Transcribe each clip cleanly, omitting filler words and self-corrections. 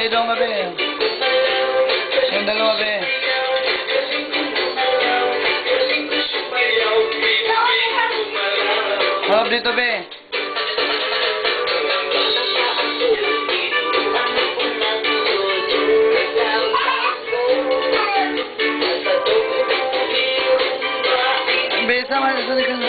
Be, doon ka, be. Yung dalawa, be. Harap dito, be. Be, sama sa likod.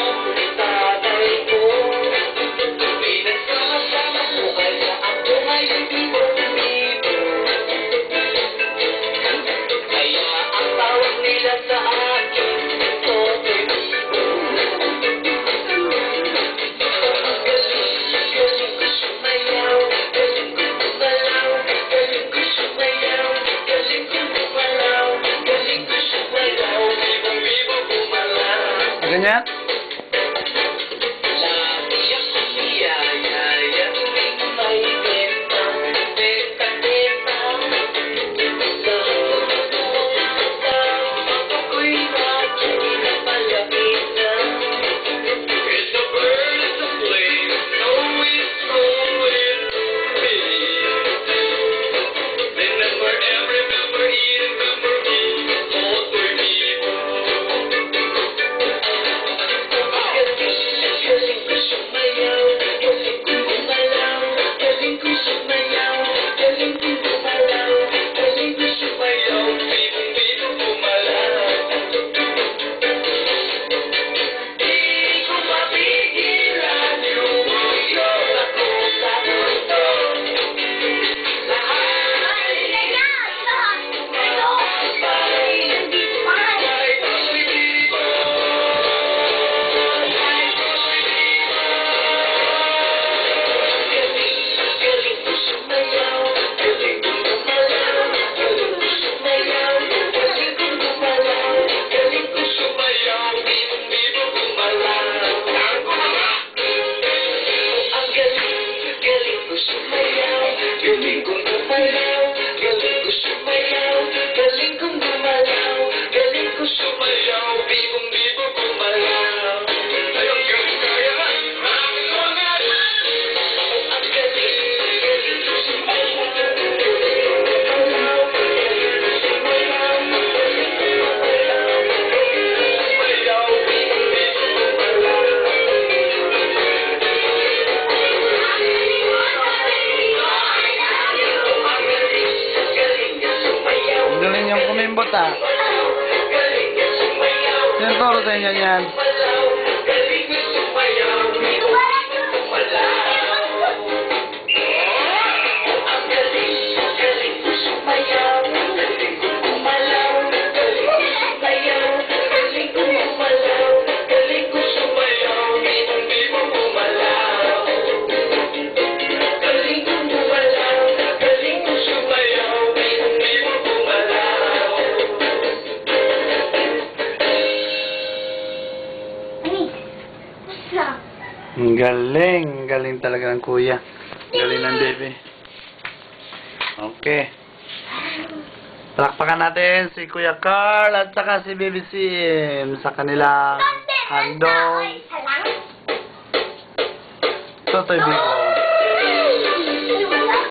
Ganyan? Galing yung kumimbot, ah. Sino toro sa inyo yan? Galing. Galing talaga ng kuya. Galing ng baby. Okay. Palakpakan natin si Kuya Carl at saka si Baby Sim sa kanilang handog. Totoy Bigo.